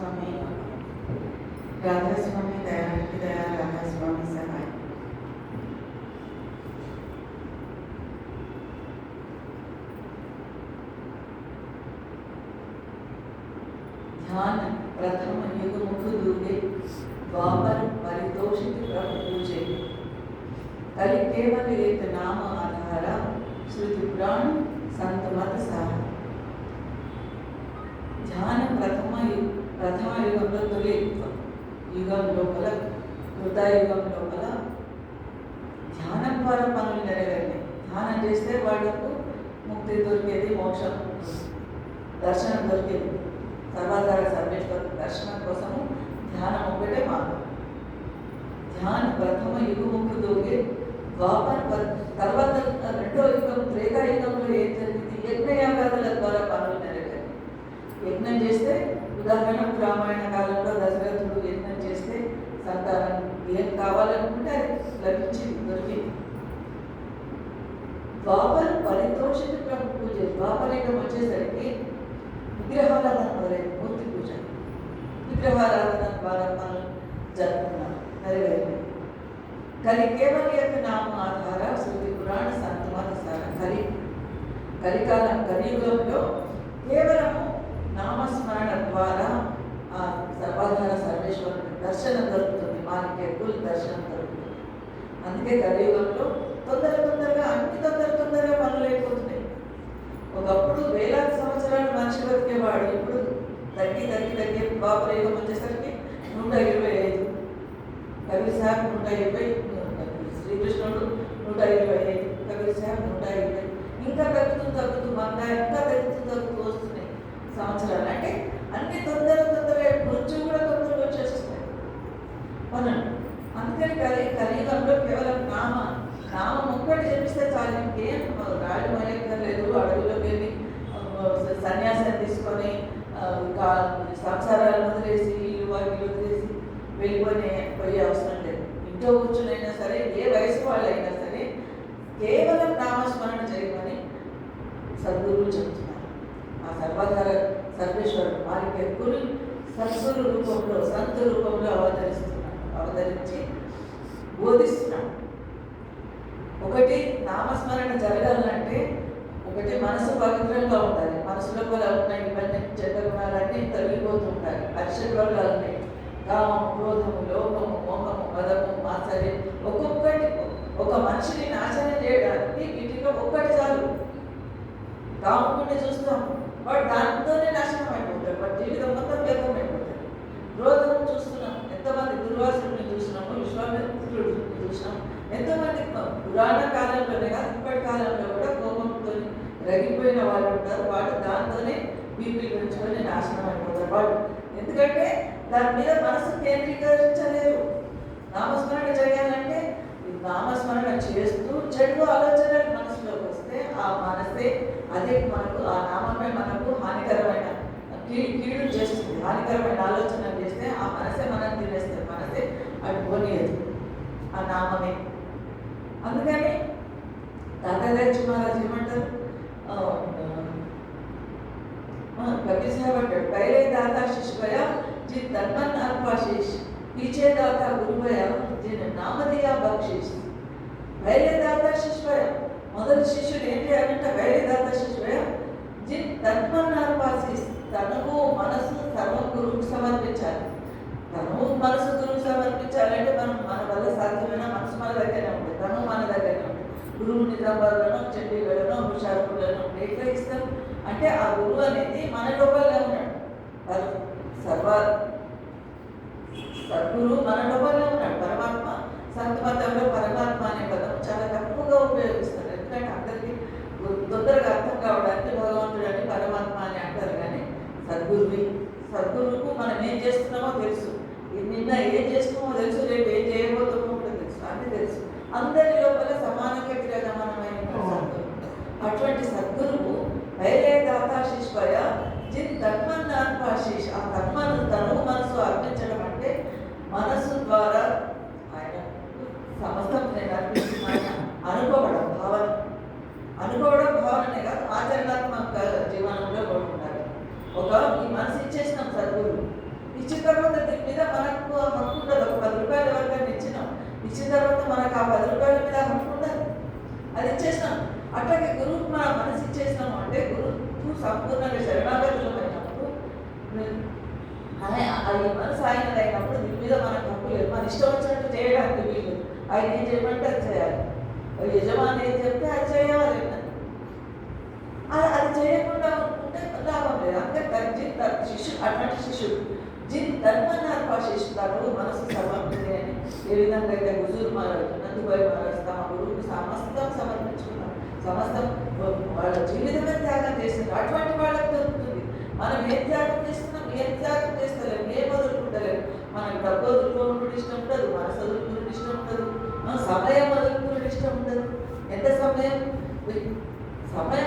स्वामी राधा स्वामी दयानिधि दया राधा स्वामी सहाय। ध्यान प्रथम युग मुख दूगे द्वापर परितोषित प्रभु पूजे कलि केवल एक नाम आधारा श्रुति पुराण संत मत सारा। ध्यान प्रथम యుగంలో తొలి యుగం లోపల కృతయుగం లోపల ధ్యానం ద్వారా పనులు నెరవేరాయి. ధ్యానం చేస్తే వాళ్లకు ముక్తి దొరికేది, మోక్షం దర్శనం దొరికేది. సర్వాధార సర్వేశ్వర దర్శనం కోసము ధ్యానం ఒకటే మార్గం. ధ్యాన ప్రథమ యుగముఖు దోగే ద్వాపర తర్వాత రెండో యుగం త్రేతాయుగంలో ఏం జరిగింది? యజ్ఞయాగాదుల ద్వారా పనులు నెరవేరాయి. యజ్ఞం చేస్తే ఉదాహరణకు రామాయణ కాలంలో దశరథుడు యజ్ఞం చేస్తే సంతానం ఏం కావాలనుకుంటే అది లభించింది, దొరికింది. ద్వాపర పరితోషిత ప్రభు పూజ. ద్వాపరయుగం వచ్చేసరికి విగ్రహారాధన మొదలైంది. మూర్తి పూజ, విగ్రహారాధన ద్వారా పనులు జరుపుకున్నారు, నెరవేరింది. కలి కేవలం యొక్క నామ ఆధార శృతి పురాణ సంతమత సార. కలికాలం కలియుగంలో కేవలము నామస్మరణ ద్వారా ఆ సర్వాధార సర్వేశ్వరుని దర్శనం దొరుకుతుంది, మనకి కుల్ దర్శనం దొరుకుతుంది. అందుకే కలియుగంలో తొందరగా అన్ని తొందరగా పనులు అయిపోతున్నాయి. ఒకప్పుడు వేలాది సంవత్సరాలు మనిషి బతికేవాడు, ఇప్పుడు తగ్గి ద్వాపరయుగం వచ్చేసరికి 125, కబీర్ సాహెబ్ 120, శ్రీకృష్ణుడు 125, కబీర్ సాహెబ్ 120, ఇంకా తగ్గుతూ మంద ఇంకా తగ్గుతూ వస్తున్నాయి సంవత్సరాలు. అంటే అన్ని తొందరగా మృత్యు కూడా తొందరగా వచ్చేస్తున్నాయి పనులు. అందుకని కలియుగంలో కేవలం నామం ఒక్కటి చెప్పిస్తే చాలు, ఇంకేం రాళ్ళు మొయక్కర్లేదు. అడవులోకి వెళ్ళి సన్యాసం తీసుకొని సంసారాలు వదిలేసి ఇల్లు వాకిలు వదిలేసి పోయే అవసరం లేదు. ఇంట్లో కూర్చునైనా సరే, ఏ వయసు వాళ్ళైనా సరే కేవలం నామస్మరణ చేయమని సద్గురువులు చెప్తున్నారు. ఆ సర్వాధార సర్వేశ్వరుడు వారికి ఎక్కువ సత్సురు రూపంలో, సంత రూపంలో అవతరించి బోధిస్తున్నాడు. ఒకటి నామస్మరణ జరగాలంటే ఒకటి మనసు పవిత్రంగా ఉండాలి. మనసు లోపల ఉన్న ఇవన్నీ చెడ్డ గుణాలన్నీ తొలగిపోతుంటాయి. అరిషడ్వర్గాలు ఉన్నాయి: కామము, క్రోధము, లోపము, మోహము, మదము, మాత్సర్యం. ఒక్కొక్కటి ఒక మనిషిని నాశనం చేయడానికి వీటిలో ఒక్కటి చాలు. కాముడిని చూస్తాం, వాడు దాంతోనే నాశనం అయిపోతాడు, వాడు జీవితం మొత్తం వ్యర్థం అయిపోతాడు. క్రోధం చూస్తున్నాం, ఎంతమంది దుర్వాసుడిని చూసినాము, విశ్వామిత్రుడిని చూసినాం. ఎంతోమంది పురాణ కాలంలోనే కాదు, ఇప్పటి కాలంలో కూడా కోపంతో రగిపోయిన వాళ్ళు ఉంటారు. వాడు దాంతోనే బీపీ పెంచుకొని నాశనం అయిపోతారు వాడు. ఎందుకంటే దాని మీద మనసు కేంద్రీకరించలేరు. నామస్మరణ చేయాలంటే నామస్మరణ చేస్తూ చెడు ఆలోచనలు మనసులోకి వస్తే ఆ మనసే అదే మనకు, ఆ నామమే మనకు హానికరమైన కీడు చేస్తుంది. హానికరమైన ఆలోచనలు చేస్తే ఆ మనసే మనం తినేస్తుంది, మనసే అది పోనీయదు, ఆ నామమే. అందుకని దాదాదాచి మహారాజ్ ఏమంటారు, కబీర్ సాహెబ్ అంటాడు, పైలే దాతా శిష్యా జిన్ తన్మన్ అల్పాశీష్, పీछे दाता गुरुभया जिन नाम दिया बख्शीश. పైలే దాతా శిష్యా, మొదటి శిష్యుడు ఏం చేయాలంటే పైలే దాతా శిష్యా జిన్ తన్మన్ అల్పాశీష్, తనకు మనసు సర్వం గురువుకు సమర్పించాలి. తను మనసు గురువు సమర్పించాలంటే మనం మన వల్ల సాధ్యమైన మనసు మన దగ్గరనే ఉంటుంది, తను మన దగ్గరనే ఉంటుంది. గురువుని దంబాలను, చెడ్డీలను, హుషారులను ఎట్లా ఇస్తాం అంటే ఆ గురువు అనేది మన లోపలనే ఉన్నాడు. సద్గురువు మన లోపలనే ఉన్నాడు. పరమాత్మ సంతమతంలో పరమాత్మ అనే పదం చాలా తక్కువగా ఉపయోగిస్తారు. ఎందుకంటే అందరికీ తొందరగా అర్థం కావడానికి భగవంతుడు అని పరమాత్మ అని అంటారు. కానీ సద్గురువుకు మనం ఏం చేస్తున్నామో తెలుసు, నిన్న ఏం చేస్తున్నామో తెలుసు, రేపు ఏం చేయబోతున్నామో కూడా తెలుసు, అన్నీ తెలుసు. అందరి లోపల సమానంగా విరాజమానమైన సద్గురువు. అటువంటి సద్గురువు పైలే దాతా శిష్య జిన్ తన్మన్ అల్పాశీష్, ఆ తన్మను తను మనసు అర్పించడం అంటే మనసు ద్వారా ఆయన సమస్తం నేను అర్పిస్తున్నాను అనుకోవడం భావననే కాదు, ఆచరణాత్మక జీవనంలో కూడా ఉండాలి. ఈ మనసు ఇచ్చేసినాం సద్గురు, ఇచ్చిన తర్వాత దీని మీద మనకు హక్కు ఉండదు. ఒక 10 రూపాయలు ఎవరికైనా ఇచ్చినాం, ఇచ్చిన తర్వాత మనకు ఆ 10 రూపాయల మీద హక్కు ఉండదు, అది ఇచ్చేసినాం. అట్లాగే గురువుకు మన మనసు ఇచ్చేసినాము అంటే గురువు సంపూర్ణంగా శరణాగతులమైనప్పుడు అది మనసు ఆయనది అయినప్పుడు దీని మీద మనకు హక్కు లేదు. మన ఇష్టం వచ్చినట్టు చేయడానికి వీలు. ఆయన ఏం చేయమంటే అది చేయాలి, యజమాని ఏం చెప్తే అది చేయాలి. అది చేయకుండా ఉంటే లాభం లేదు. అంటే శిష్యుడు అట్లాంటి శిష్యుడు జిన్ ధర్మన్నార్పా శిష్యుడు మనసు సమర్పించి అని ఏ విధంగా అయితే హుజూర్ మహారాజు నందిబాయి మహారాజు తమ గురువుకు సమస్తం సమర్పించుకున్నారు, సమస్తం వాళ్ళ జీవితమే త్యాగం చేస్తున్నారు. అటువంటి వాళ్ళకి దొరుకుతుంది. మనం ఏం త్యాగం చేస్తున్నాం, ఏం త్యాగం చేస్తలేము, ఏం వదులుకుంటలేము. మనకు డబ్బు వదులుకోవడం ఇష్టం ఉండదు, మనసు వదులుకునే ఇష్టం ఉండదు, సమయం వదులుకునే ఇష్టం ఉండదు. ఎంత సమయం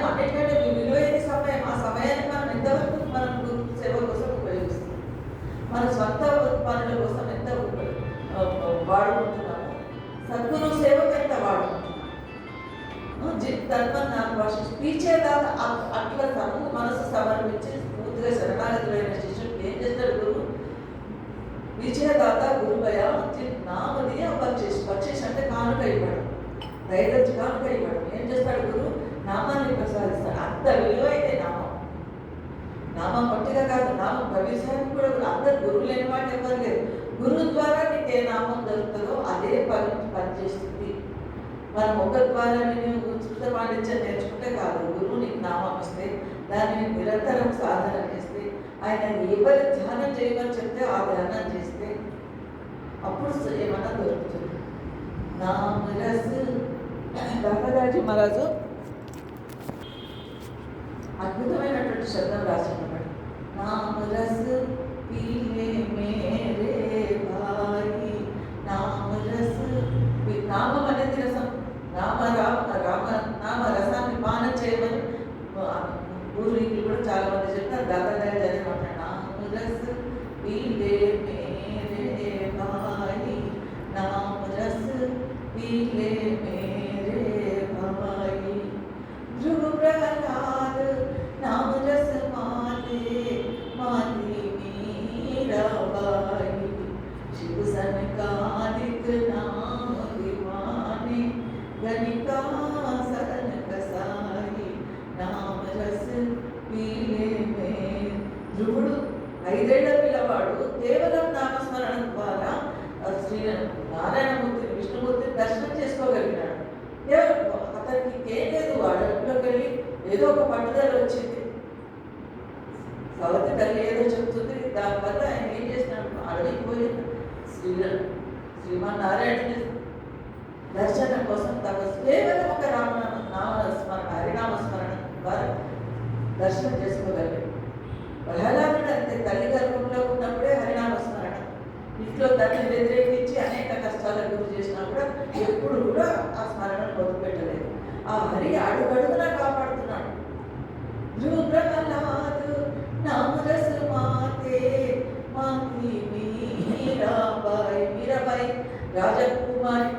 అన్నిటికంటే విలువైన సమయం. ఆ సమయాన్ని మనం ఎంతవరకు మనం సేవ కోసం ఉపయోగిస్తున్నాం, మన స్వంత పనుల కోసం ఎంత వాడుకుంటున్నాము, సద్గురు సేవకు ఎంత వాడుకుంటున్నాము. ధర్మన్నాథ్ భాష పీచేదాకా అట్లా తను మనసు సమర్పించి పూర్తిగా శరణాగతులైన శిష్యుడు ఏం చేస్తాడు? గురువు విజయదాత గురుభయ నామది పక్షేష్ అంటే కానుక ఇవ్వడం, దయదచ్చి కానుక ఇవ్వడం. ఏం చేస్తాడు? గురువు నామాన్ని ప్రసాదిస్తాడు. అంత విలువైతే నామం ఒట్టిగా కాదు, నామం భవిష్యానికి కూడా అందరు గురువు లేని వాటి ఎవరు లేదు. గురువు ద్వారా నీకు ఏ నామం దొరుకుతుందో అదే పనిచేస్తుంది. మనం ఒక ద్వారా నేను శృత పాండిత్యం నేర్చుకుంటే కాదు, గురువు నీకు నామం ఇస్తే దాన్ని నిరంతరం సాధన చేస్తే, ఆయన ఎవరి ధ్యానం చేయమని చెప్తే ఆ ధ్యానం చేస్తే అప్పుడు ఏమన్నా దొరుకుతుంది. నామరస్ దాదాజీ మహారాజు అద్భుతమైనటువంటి శబ్దం రాసినప్పుడు నామరస్ పీలే మేరే భాయి, నామరస్ నామం అనేది రసం, నామ రసాన్ని పానం చేయమని పూర్వీకులు కూడా చాలా మంది చెప్తారు. దాదాజీ అనే మాట నామరస్ పీలే మేరే భాయి, నామరస్ పీలే మేరే భాయి, ధ్రువ ప్రహ్లాद नाम रस माते माती मीराबाई, शिव सनकादिक नाम दीवाने गणिका सदन कसाई, नाम रस पीले में. ధ్రువుడు 5 ఏళ్ల పిల్లవాడు కేవలం నామస్మరణ ద్వారా శ్రీ నారాయణమూర్తిని విష్ణుమూర్తిని దర్శనం చేసుకోగలిగినాడు. అతనికి ఏం లేదు, అడవిలోకి వెళ్ళి ఏదో ఒక పట్టుదల వచ్చింది, సవతి తల్లి ఏదో చెప్తుంది, దానివల్ల ఆయన ఏం చేసినాడు? అడవికి పోయి శ్రీమన్నారాయణుని దర్శనం కోసం తపస్సు కేవలం ఒక నామస్మరణ హరినామస్మరణ ద్వారా దర్శనం చేసుకోగలిగాడు. ప్రహ్లాదుడు అంతే, తల్లి గర్భంలో ఉన్నప్పుడే హరినామస్మరణ, ఇంట్లో తల్లి వ్యతిరేకించి అనేక కష్టాలకు గురి చేసినా కూడా ఎప్పుడు కూడా ఆ స్మరణను వదిలిపెట్టలేదు. ఆ హరి అడుగడుగునా కాపాడుతున్నాడు. ధ్రువ ప్రహ్లాద్ నామరస్ మాతే మాతి మీరాబాయి, మీరాబాయి రాజకుమారి,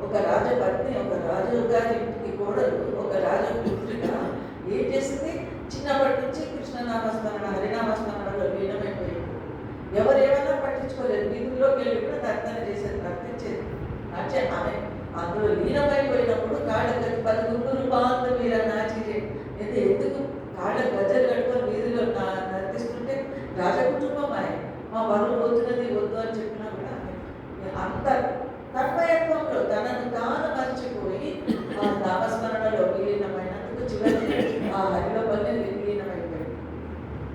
ఒక రాజపత్ని, ఒక రాజు గారి ఇంటికి కోడలు, ఒక రాజపుత్రిక ఏం చేసింది? చిన్నప్పటి నుంచి కృష్ణనామస్మరణ హరినామస్మరణలో లీనమైపోయింది. ఎవరేమైనా పట్టించుకోలేదు, వీధుల్లోకి వెళ్ళి కూడా నర్తన చేసేది, నర్తించేది. అంటే ఆమె అందులో లీనమైపోయినప్పుడు కాళ్ళ పలుగురు బాగుంది మీద నాచిరే ఎందుకు కాళ్ళ గజ్జలు కట్టుకొని వీధిలో నర్తిస్తుంటే రాజకుటుంబం ఆయన మా బరువు పోతున్నది వద్దు అని చెప్పినా కూడా అంత తన్మయత్వంలో తనను తాను మర్చిపోయి ఆ నామస్మరణలో విలీనమైనందుకు చివరికి ఆ హరిలో పల్లె విలీనమైపోయింది.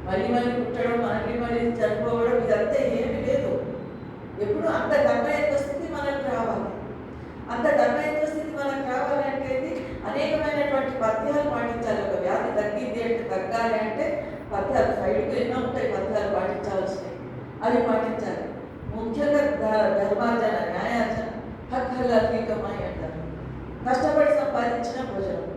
మళ్ళీ పుట్టడం, మళ్ళీ చనిపోవడం ఇదంతా ఏమీ లేదు. ఎప్పుడు అంత తన్మయత్వ స్థితి మనకు రావాలి. అంత ధర్మయుత స్థితి మనకు రావాలంటే అనేకమైనటువంటి పథ్యాలు పాటించాలి. ఒక వ్యాధి తగ్గింది అంటే, తగ్గాలి అంటే పథ్యాలు సైడ్కి ఎన్నో ఉంటాయి, పథ్యాలు పాటించాల్సినవి అవి పాటించాలి. ముఖ్యంగా ధర్మార్జన, న్యాయార్జన, హక్కులతీతమై అంటారు. కష్టపడి సంపాదించిన భోజనం.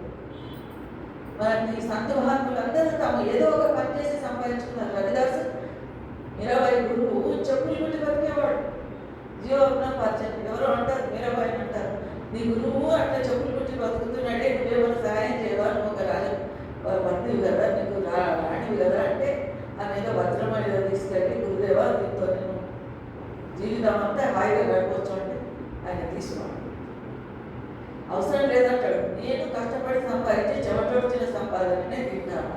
మనకి సంత మహాత్ములందరూ తాము ఏదో ఒక పని చేసి సంపాదించుకున్నారు. రవిదాసు 20 గురువు చెప్పులు కుట్టి బతికేవాడు. జీవోపరిచయం ఎవరో అంటారు, మీరాబాయి అంటారు, నీ గురువు అట్లా చెప్పులు కుట్టి బతుకుతున్నాడే, నువ్వేమైనా సహాయం చేయవా, నువ్వు ఒక రాజు పత్నివి కదా, నీకు రాణివి కదా అంటే ఆమె ఏదో వజ్రం అనేది తీసుకెళ్ళి గురుదేవా దీంతో నేను జీవితం అంతా హాయిగా గడపవచ్చు అంటే ఆయన తీసుకోండి. అవసరం లేదంటాడు. నేను కష్టపడి సంపాదించి చెమటొచ్చిన సంపాదననే తింటాను.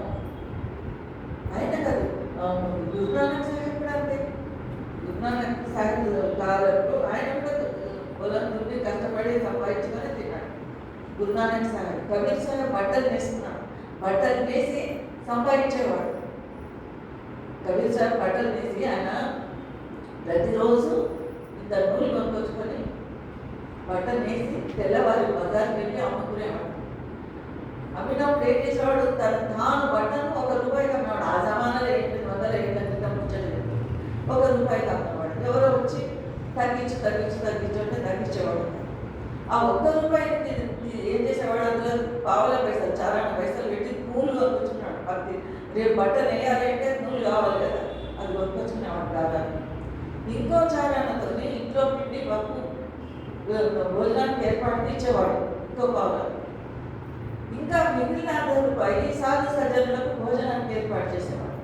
ఆయన కాదు, గురునానక్ సాహెబ్ కూడా అంతే. గురునానక్ సాహెబ్ కాలంలో ఆయన కూడా పొలం నుండి కష్టపడి సంపాదించుకొని తిన్నాడు. గురునానక్ సాహెబ్, కబీర్ సాహెబ్ బట్టలు నేస్తున్నాడు. బట్టలు వేసి సంపాదించేవాడు. కబీర్ సాహెబ్ బట్టలు వేసి ఆయన ప్రతిరోజు ఇంత నూనె కొనుక్కొచ్చుకొని బట్టలు వేసి తెల్లవారి బజార్కి వెళ్ళి అమ్ముకునేవాడు. అమ్మినప్పుడు ఏం చేసేవాడు, తాను బట్టను ₹1 అమ్మేవాడు. ఆ జమానాలో 800 ఏళ్ళ క్రితం ముచ్చలేదు. ₹1 అమ్మేవాడు. ఎవరో వచ్చి తగ్గించి అంటే తగ్గించేవాడు. ఆ ₹1 ఏం చేసేవాడు, అందులో పావల పైసలు, చారాన పైసలు పెట్టి నూలు కొనుక్కొచ్చుకున్నాడు. పత్తి రేపు బట్టలు వేయాలి అంటే నూలు కావాలి కదా, అది కొనుక్కొచ్చుకునేవాడు దాదాపు. ఇంకో చారానతో ఇంట్లో పిండి పప్పు భోజనానికి ఏర్పాటు ఇచ్చేవాడు, ఇంకో పావుల. ఇంకా మిగిలిన ₹1 సాధు సజ్జనులకు భోజనానికి ఏర్పాటు చేసేవాడు.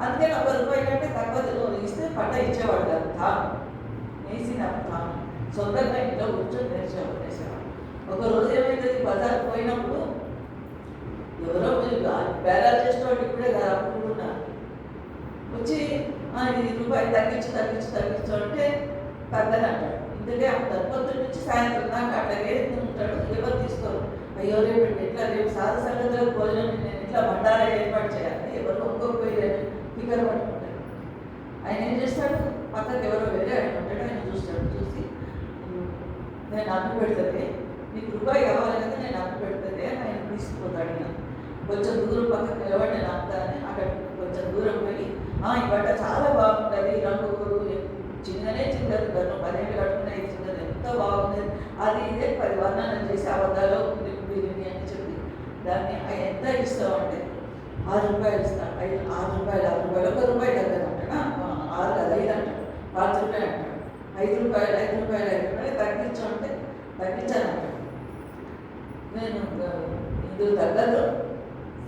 అందుకని ₹1 కంటే తక్కువ ఇస్తే పట్ట ఇచ్చేవాడు కాదు. తాను వేసిన తాను సొంతంగా ఇంట్లో కూర్చొని నేర్చేవాడు. ఒకరోజు ఏమైతుంది, బజార్ పోయినప్పుడు ఎవరో బేరాలు చేసేవాడు, ఇప్పుడే కదా అప్పుడు ఉన్నారు, వచ్చి ₹1 తగ్గించు అంటే తగ్గదంటాడు. ఇందుకే పొద్దున్న నుంచి సాయంత్రం దాకా అట్లా ఏడుతూ ఉంటాడు. ఎవరు తీసుకోరు. అయ్యో రేపు రేపు సాధు సంగతులకు భోజనం నేను ఇట్లా బండారా ఏర్పాటు చేయాలి, ఎవరు ఒక్కొక్కరు ఫిగర్ పట్టుకుంటాడు. ఆయన ఏం చేస్తాడు, పక్కకి ఎవరో వెళ్ళి ఆయన ఉంటాడు. ఆయన చూస్తాడు, చూసి నేను అన్ను పెడుతుంది, నీకు ₹1 కావాలి కదా, నేను అన్ను పెడుతుంది అని ఆయన తీసుకుపోతాడు. ఆయన కొంచెం దూరం పక్కకు నిలబడి నేను అంతానని అక్కడ కొంచెం దూరం పోయి, ఈ బట్ట చాలా బాగుంటుంది, రంగు చిన్నది కన్ను 10 ఏళ్ళు కట్టుకున్న ఇది చిన్నది ఎంత బాగుంది, అది ఇదే 10 వర్ణాలు చేసి అబద్ధాలు ఉంది అని చెప్పి దాన్ని ఆయన ఎంత ఇస్తామంటే ₹6 ఇస్తాను. ₹6 ₹1 తగ్గదంటాడా, 6 కాదు 5 అంటాడు, ₹5 అంటాడు. ₹5 తగ్గించమంటే తగ్గించానంటాడు. నేను ఇందుకు తగ్గదు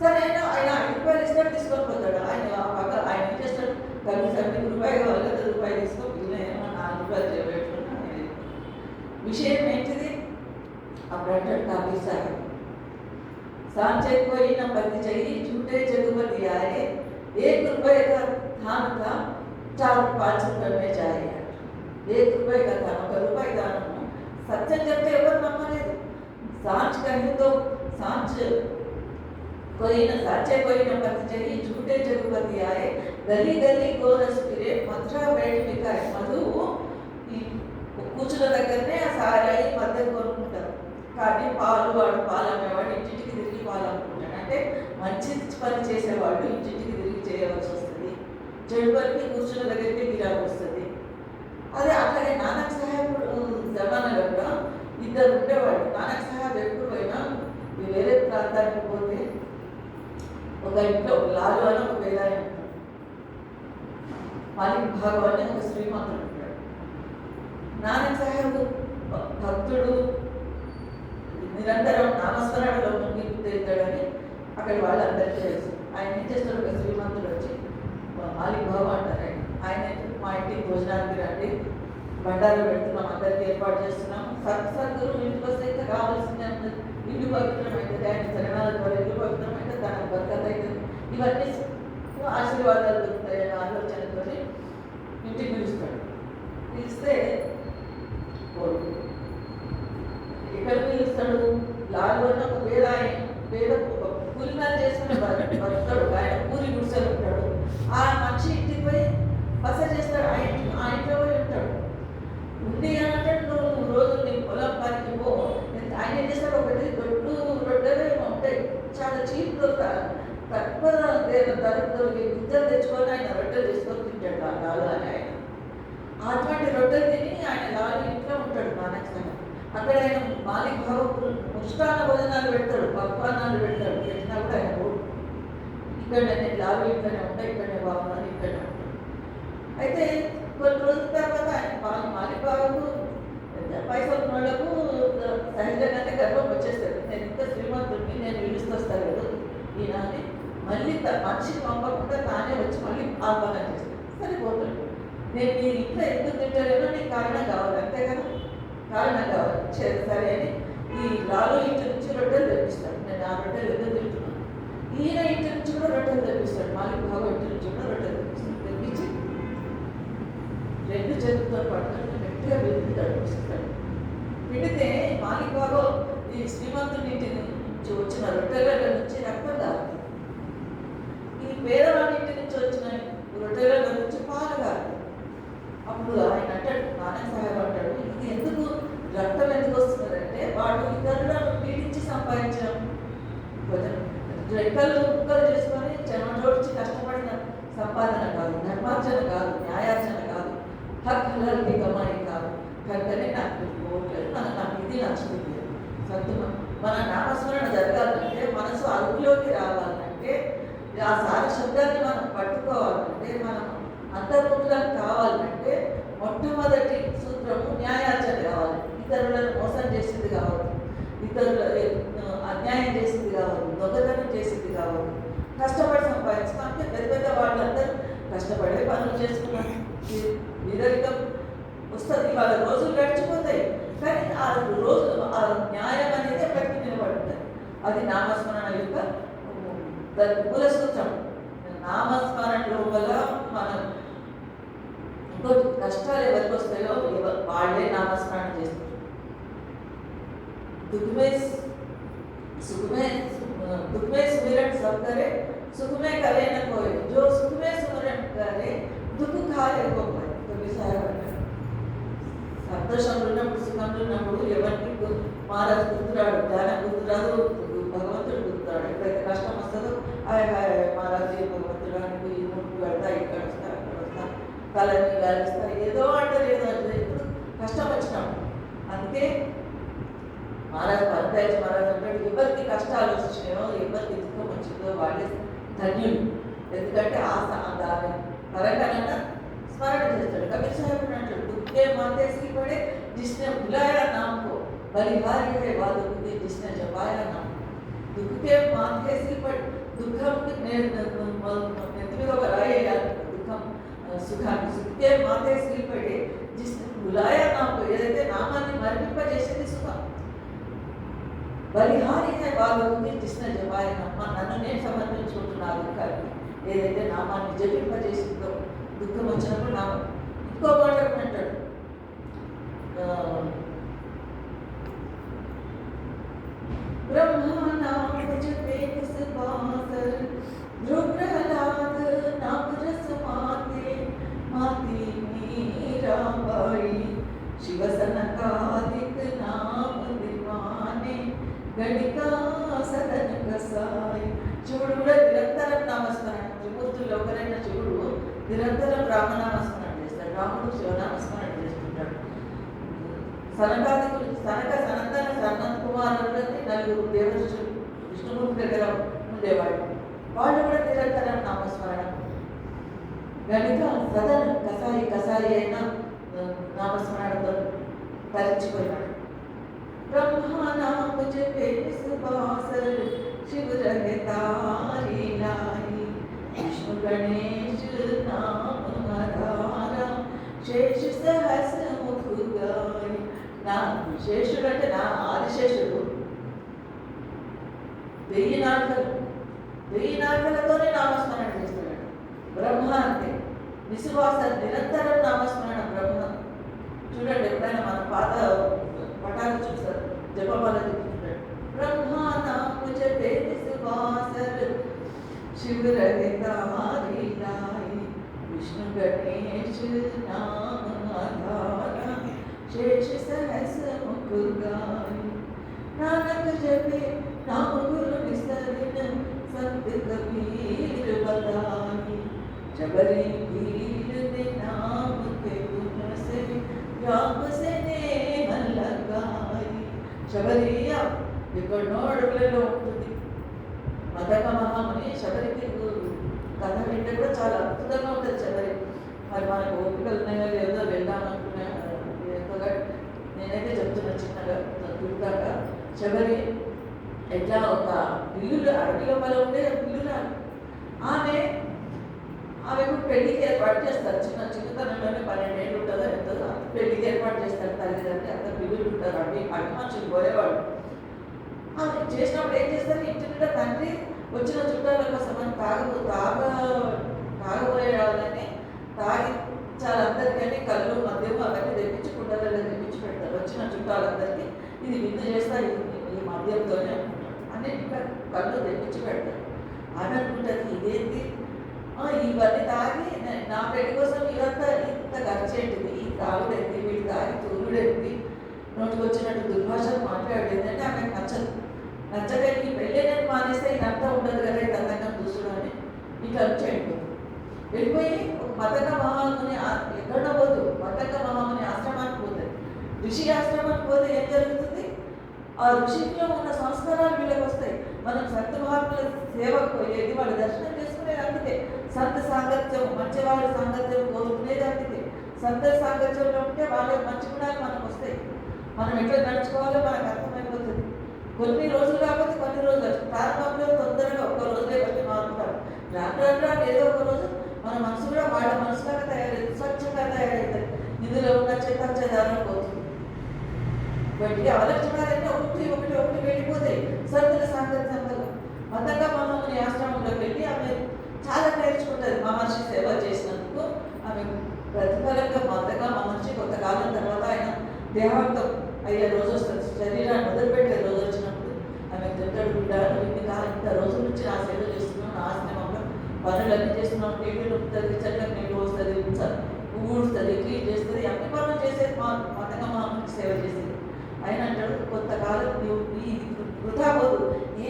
సరే ఆయన ₹5 ఇస్తాడు, తీసుకొని పోతాడు. ఆయన ఏం చేస్తాడు, కనీసం ₹1 కావాలి కదా, ₹1 తీసుకో, ₹4 చేయబెట్టుకున్నా. విషయం ఏంటిది, అప్పుడు అంటాడు కబీర్ సాహెబ్, सांचे कोई न पति चाहिए झूठे जगपति आए ₹1 का धान था 4-5 रुपये में जाए। ₹1 का धान ₹1 दान सत्य చెప్తే ఎవరు నమ్మలేదు. सांच कहे तो सांच कोई न साचे कोई न पति चाहिए झूठे जगपति आए गली गली गोरस फिरे मथुरा बैठ बिकाए। మధు ఈ కూచుల దగ్గరనే ఆ సారాయి మధ్య కొనుక్కుంటారు. కానీ వాడు పాలు అమ్మేవాడు ఇంటింటికి తిరిగి పాలు అమ్ముకుంటాడు. అంటే మంచి పని చేసేవాడు ఇంటింటికి తిరిగి చేయవలసి వస్తుంది, చెడు పనికి కూర్చున్న దగ్గరికి గిరాకు వస్తుంది. అదే అట్లాగే నానక్ సాహెబ్ జమానాలో కూడా 2 ఉండేవాడు. నానక్ సాహెబ్ ఎప్పుడు పోయినా వేరే ప్రాంతానికి పోతే ఒక ఇంట్లో లాలు అని ఒక వేదాయ ఉంటాడు, మాలిక్ భాగం అని ఒక శ్రీమంతుడు ఉంటాడు. నానక్ సాహెబ్ భక్తుడు, నిరంతరం నామస్మరణలో మునిగి తేలుతాడని అక్కడ వాళ్ళందరికీ తెలుసు. ఆయన ఏం చేస్తాడు, ఒక శ్రీమంతుడు వచ్చి మాలిక్ బాబు అంటారు ఆయన మా ఇంటికి భోజనానికి రండి, బండారు పెడుతున్నాం, అందరికీ ఏర్పాటు చేస్తున్నాం, సద్గురు ఇంటికి వస్తే ఇంకా కావాల్సిందే ఉన్నది, ఇల్లు పవిత్రమైతుంది, ఆయన చరణాల ద్వారా ఇల్లు పవిత్రమైతే తనకు బరకత అవుతుంది, ఇవన్నీ ఆశీర్వాదాలు దొరుకుతాయని ఆలోచనతో ఇంటికి పిలుస్తాడు. పిలిస్తే ఎక్కడ పిలుస్తాడు, లాలు అని ఒక పేద కూలినాలు చేసుకునే బతుకుతాడు. ఆయన పూరి గుడిసెలు ఉంటాడు. ఆ మనిషి ఇంటికి పోయి బస చేస్తాడు. ఆ ఇంట్లో పోయి ఉంటాడు. ఉండి అంటే నువ్వు రోజు నీ పొలం పనికి పో. ఆయన ఏం చేస్తాడు, ఒకటి రొట్టెలు ఉంటాయి, చాలా చీప్ తక్కువ ధరకు గిద్దలు తెచ్చుకొని ఆయన రొట్టెలు తీసుకొని తింటాడు ఆ లాలు అని. ఆయన అటువంటి రొట్టెలు తిని ఆయన లాలు ఇంట్లో ఉంటాడు. నానక్ సాహెబ్ అక్కడ ఆయన మాలిక్ బాబు ముష్టాన భోజనాలు పెడతాడు, పక్వానాలు పెడతాడు. పెట్టినా కూడా ఆయన ఇక్కడ నేను లాభ ఇక్కడనే ఉంటాయి, ఇక్కడనే బాగున్నాను, ఇక్కడనే ఉంటాడు. అయితే కొన్ని రోజుల తర్వాత ఆయన మాలిక్ బాబుకు పైసలు ఉన్న వాళ్ళకు సహజంగానే గర్వం వచ్చేస్తుంది. నేను ఇంత శ్రీమంతుడిని, నేను పిలుస్తొస్తాను కదా ఈయన అని మళ్ళీ మనిషిని పంపకుండా తానే వచ్చి మళ్ళీ ఆహ్వానం చేస్తాడు. సరిపోతాడు. నేను నీ ఇంట్లో ఎందుకు తింటలేనో నీకు కారణం కావాలి, అంతే కదా, కారణం కావాలి. సరే అని ఈ లాలు ఇంటి నుంచి రొట్టెలు తెప్పిస్తాడు. నేను ఆ రొట్టెలు ఎందుకు తింటున్నాను. ఈయన ఇంటి నుంచి కూడా రొట్టెలు తెప్పిస్తాడు. మాలిక్ బాబు ఇంటి నుంచి కూడా రొట్టెలు తెప్పిస్తాడు. తెప్పించి 2 చేతులతో పట్టుకొని గట్టిగా విడుతాడు. విడితే మాలిక్ బాబు ఈ శ్రీమంతుడి ఇంటి నుంచి వచ్చిన రొట్టెల నుంచి రక్తం కాదు, ఈ పేదవాడి ఇంటి నుంచి వచ్చిన రొట్టెల నుంచి పాలు కాదు. అప్పుడు ఆయన అంటాడు, నాన్న సాహెబ్ అంటాడు, ఇది ఎందుకు రక్తం ఎందుకు వస్తున్నదంటే వాడు ఇతరులను పీడించి సంపాదించిన కొంచెం రెక్కలు ముక్కలు చేసుకొని చెమటోడ్చి కష్టపడిన సంపాదన కాదు, ధర్మార్జన కాదు, న్యాయార్జన కాదు, హక్ హలాల్కి కమాయి కాదు. కనుకనే నాకు పోవట్లేదు, నాకు ఇది నచ్చుతుంది. సత్తుమ మన నామస్మరణ జరగాలంటే, మనసు అదుపులోకి రావాలంటే, ఆ సార శబ్దాన్ని మనం పట్టుకోవాలంటే, మనం అంతర్ముఖులం కావాలంటే మొట్టమొదటి సూత్రము న్యాయార్జన కావాలి. ఇతరులను మోసం చేసింది కావద్దు, ఇతరుల అన్యాయం చేసింది కావద్దు, దొంగతనం చేసింది కావద్దు. కష్టపడి సంపాదించుకో అంటే పెద్ద పెద్ద వాళ్ళందరూ కష్టపడే పనులు చేసుకున్నారు. నిరరికం వస్తుంది, వాళ్ళ రోజులు గడిచిపోతాయి. కానీ ఆ రోజు ఆ న్యాయం అనేది ఎప్పటికీ నిలబడుతుంది. అది నామస్మరణ యొక్క దాని మూల సూత్రం. నామస్మరణ లోపల మనం ఇంకో కష్టాలు ఎవరికి వస్తాయో వాళ్ళే నామస్మరణ చేస్తారు. दुख में सुमिरन सब करे, सुख में करे न कोई, जो सुख में सुमिरन करे दुख खाए को कोई. సంతోషంలో ఉన్నప్పుడు, సుఖంలో ఉన్నప్పుడు ఎవరికి మహారాజు గుర్తురాడు, ధ్యానం గుర్తురాదు, భగవంతుడు గుర్తురాడు. ఎప్పుడైతే కష్టం వస్తుందో హాయ్ హాయ్ మహారాజు భగవంతుడానికి ఈ ముందుకు వెళ్తా, ఇక్కడ వస్తా, అక్కడ వస్తా, తలని గాలిస్తా, ఏదో అంటారు, ఏదో అంటారు. ఇప్పుడు కష్టం వచ్చినప్పుడు. అందుకే మహారాజు భరద్వాజ మహారాజు అంటాడు, ఎవరికి కష్టాలు వచ్చినాయో, ఎవరికి దుఃఖం వచ్చిందో వాళ్ళే ధన్యులు. ఎందుకంటే దాని పరంగా स्मरण చేస్తాడు. కబీర్ సాహెబ్ అంటాడు, దుఃఖే మాతే सी पड़े जिसने बुलाया नाम को, बलिहारी है वादो बुद्धि जिसने जपाया नाम. దుఃఖే మాతే सी पड़े, దుఃఖం నెత్తిమీద ఒక రాయి వేయాలి, దుఃఖం సుఖాన్ని. దుఃఖే మాతే सी पड़े जिसने बुलाया नाम को, ఏదైతే నామాన్ని మరిపింపజేసేది సుఖం. బలిహారి है वादो बुद्धि जिसने जपाया नाम. నన్ను నేను సమర్పించుకుంటున్నాను దుఃఖాన్ని, ఏదైతే నామాన్ని జపింపజేసిందో. దుఃఖం వచ్చినప్పుడు నా ఇంకో మాట అంటాడు, ब्रह्मा नाम जपे किस बासर, ध्रुव प्रहलाद नाम रस माते, माती मीराबाई, शिव सनकादिक नाम दीवाने, गणिका सदन कसाई. శివుడు కూడా నిరంతరం నామస్మరణ. త్రిమూర్తుల్లో ఒకరైన శివుడు నిరంతరం రామనామస్మరణ చేస్తాడు, రాముడు శివనామస్మరణ చేస్తుంటాడు. సనకాదికులు సనందన సనంద్ కుమారులని 4 దేవతలు విష్ణుమూర్తి దగ్గర ఉండేవాడు. వాళ్ళు కూడా నిరంతరం నామస్మరణ. గణిక సదన కసాయి అయిన నామస్మరణతో తరించిపోయినాడు. బ్రహ్మ నామ జపే సుబాసర్, शिव रहे तारी लाई, विष्णु गणेश नाम हरारा, शेष सहस मुख गाय. నా శేషుడు అంటే నా ఆదిశేషుడు 1000 నాలుకలతోనే నామస్మరణ చేస్తున్నాడు. బ్రహ్మ అంటే విశ్వాస నిరంతరం నామస్మరణ. బ్రహ్మ చూడండి, ఎప్పుడైనా మన పాత పటాలు చూస్తారు, జపమాల చూస్తుంటాడు. ब्रह्मा नाम जपे सुबासर, शिव रहे तारी लाई, विष्णु गणेश नाम आधारा, शेष सहस मुख गाय. नानक जपे नाम गुरु विसरिन, संत कबीर बताई, जबरी पीर ने नाम के गुण से, राम से नेह लगाई. शबरिया ఎక్కడో అడుగులలో ఉంటుంది. మదక మహాముని శబరికి కథ వింటే కూడా చాలా అద్భుతంగా ఉంటుంది శబరి. మరి మనకు ఓపికలు ఉన్నాయో లేదో వెళ్దామనుకునే ఎక్కువగా నేనైతే చెప్తున్నా చిన్నగా తిరుగుతాక. శబరి ఎట్లా ఒక ఇల్లు అడవి లోపల ఉండే ఇల్లు ఆమె ఆమెకు పెళ్లికి ఏర్పాటు చేస్తారు. చిన్నతనంలోనే 12 ఏళ్ళు ఉంటుందో ఎంతో పెళ్లికి ఏర్పాటు చేస్తారు తల్లిదండ్రులు. అంత పిల్లలు ఉంటారు, అవి అటు మనుషులు పోయేవాళ్ళు. ఆమె చేసినప్పుడు ఏం చేస్తారు, ఇంటి నిండా తండ్రి వచ్చిన చుట్టాల కోసం అని తాగబోయేవాళ్ళని తాగించాలందరికీ కళ్ళు మద్యము అవన్నీ తెప్పించి కుండలలో తెప్పించి పెడతారు. వచ్చిన చుట్టాలందరికీ ఇది విందు చేస్తారు, ఈ మద్యంతోనే అనుకుంటారు. అన్నిటి కళ్ళు తెప్పించి పెడతారు. అని అనుకుంటుంది ఇదేంటి, ఇవన్నీ తాగి నా పెళ్లి కోసం ఇదంతా ఇంత ఖర్చు ఏంటిది, ఈ తాగుడేంటి, వీటి తాగి తూరుడేంటి, నోటికి వచ్చినట్టు దుర్భాషలు మాట్లాడేది అంటే ఆమెకు నచ్చదు. నచ్చక ఈ పెళ్ళి నేను మానేస్తే ఇదంతా ఉండదు కదా, ఇది అందంగా చూసుడు అని ఇట్లా వచ్చి వెళ్ళిపోయి ఒక మతంగ మహాముని ఎక్కడో పోదు, మతంగ మహాముని ఆశ్రమానికి పోతుంది. ఋషి ఆశ్రమానికి పోతే ఏం జరుగుతుంది, ఆ ఋషిలో ఉన్న సంస్కారాలు వీళ్ళకి వస్తాయి. మనం సంత మహాత్ముల సేవకు పోయేది, వాళ్ళు దర్శనం చేసుకునేది అందుకే. సంత సాంగత్యం, మంచి వాళ్ళ సాంగత్యం కోరుకునేది అందుకే. సంత సాంగత్యంలో ఉంటే వాళ్ళ మంచి గుణాలు మనకు వస్తాయి. మనం ఎట్లా నడుచుకోవాలో మనకు అర్థమైపోతుంది. కొన్ని రోజులు కాకపోతే కొన్ని రోజులు ప్రారంభంలో తొందరగా ఒక్క రోజులే కొన్ని మారుతారు. రాను ఏదో ఒక రోజు మన మనసు కూడా వాళ్ళ మనసులాగా తయారైంది, స్వచ్ఛంగా తయారవుతుంది. ఇందులో ఉన్న చెత్త చెదారం పోతుంది. వాటికి ఆలోచనలన్నీ ఒకటి వెళ్ళిపోతాయి. సంతుల సాంగత్యంలో మతంగా మమ్మల్ని ఆశ్రమంలోకి వెళ్ళి ఆమె చాలా నేర్చుకుంటుంది. మహర్షి సేవ చేసినందుకు ఆమె ప్రతిఫలంగా మతంగా మహర్షి కొంతకాలం తర్వాత ఆయన దేహాంతం అయ్యే రోజు వస్తుంది. శరీరాన్ని వదిలిపెట్టే రోజు వచ్చినప్పుడు ఆమె తింటాడు, బిడ్డాడు ఇంత రోజుల నుంచి నా సేవ చేస్తున్నాను, నా ఆశ్రమంలో పనులన్నీ చేస్తున్నాం, నీళ్ళు నొప్పుతుంది, చెట్లకు నీళ్ళు వస్తుంది, పువ్వు ఊడుస్తుంది, క్లీన్ చేస్తుంది, అన్ని పనులు చేసేది మతంగా మహర్షి సేవ చేసేది. ఆయన అంటాడు, కొంతకాలం నువ్వు ఈ వృధా పోదు,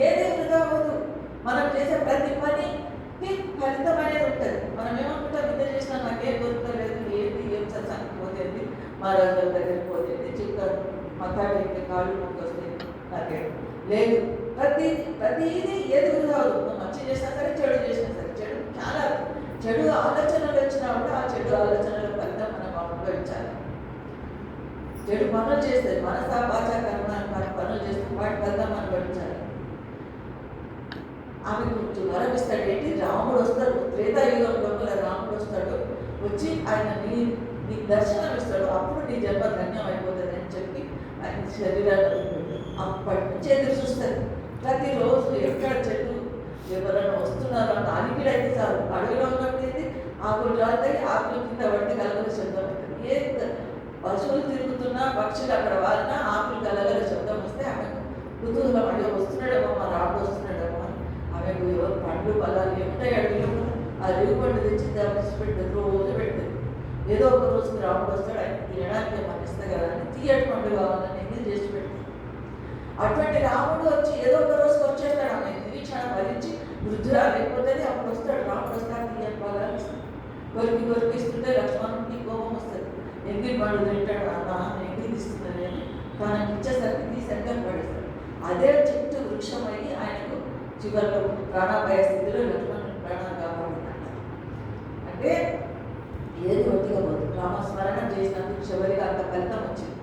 ఏది వృధా పోదు. మనం చేసే ప్రతి పనికి ఫలితం అనేది ఉంటుంది. మనం ఏమనుకుంటాం, విద్య చేసినా నాకేం దొరకలేదు, ఏం సత్సానికి పోతుంది, మా రాజుల దగ్గరికి పోతుంది, చిక్క మతాడికి కాళ్ళు నొప్పి వస్తే నాకేం లేదు. ప్రతిదీ ఏది వృధా అవదు. నువ్వు మంచి చేసినా సరే, చెడు చేసినా సరే. చాలా చెడు ఆలోచనలు వచ్చినప్పుడు ఆ చెడు ఆలోచనల ఫలితం మనం అనుభవించాలి. చెడు పనులు చేస్తే మనసా వాచా కర్మ పనులు చేస్తే వాటి ఫలితం అనుభవించాలి. ఆమె కొంచెం వరమిస్తాడు ఏంటి, రాముడు వస్తాడు, త్రేతాయుగం లోపల రాముడు వస్తాడు, వచ్చి ఆయన నీ దర్శనం ఇస్తాడు, అప్పుడు నీ జన్మ ధన్యం అయిపోతుంది అని చెప్పి ఆయన శరీరాన్ని అప్పటి నుంచి ఎదురు చూస్తుంది. ప్రతిరోజు ఎక్కడ చెట్టు ఎవరైనా వస్తున్నారు అంటే అలికిడైతే చాలు. అడవిలో ఉన్నప్పుడు ఆకులు రాలుతాయి, ఆకులు కింద పడితే కలగల శబ్దం అవుతుంది. ఏ పశువులు తిరుగుతున్నా, పక్షులు అక్కడ వారినా ఆకులు కలగల శబ్దం వస్తే ఆమెకు కుతూహలం, అయ్యో వస్తున్నాడేమో, మా రాముడు వస్తున్నాడేమో అని. ఆమెకు ఎవరు పండ్లు పొలాలు ఏముంటాయి అడవిలో, ఆ రేగు పండు తెచ్చి దాచి పెట్టదు, రోజు పెట్టదు. ఏదో ఒక రోజు రాముడు వస్తాడు, ఆయన తినడానికి మనిస్తే కదా అని తీయటి పండు కావాలని ఎందుకు చేసి పెడతాడు. అటువంటి రాముడు వచ్చి ఏదో ఒక రోజుకి వచ్చేస్తాడు. ఆమె నిరీక్షణ భరించి వృద్ధురా లేకపోతే అప్పుడు వస్తాడు. రాముడు వస్తాడు, తీయటి పొలాలు కొరికి ఇస్తుంటే లక్ష్మణుడికి కోపం వస్తుంది. ఎంగిల్ పండు తింటాడు, అన్న ఎంగిల్ తీస్తున్నది అని తనకి ఇచ్చేసరికి తీసరిగా పడేస్తాడు. అదే చెట్టు వృక్షం అయ్యి ఆయనకు చివరిలో ప్రాణాపాయ స్థితిలో లక్ష్మణుని ప్రాణాలు కాపాడుతున్నాడు. అంటే ఏది ఒట్టిగా పోదు, రామస్మరణ చేసినందుకు చివరిగా అంత ఫలితం వచ్చింది.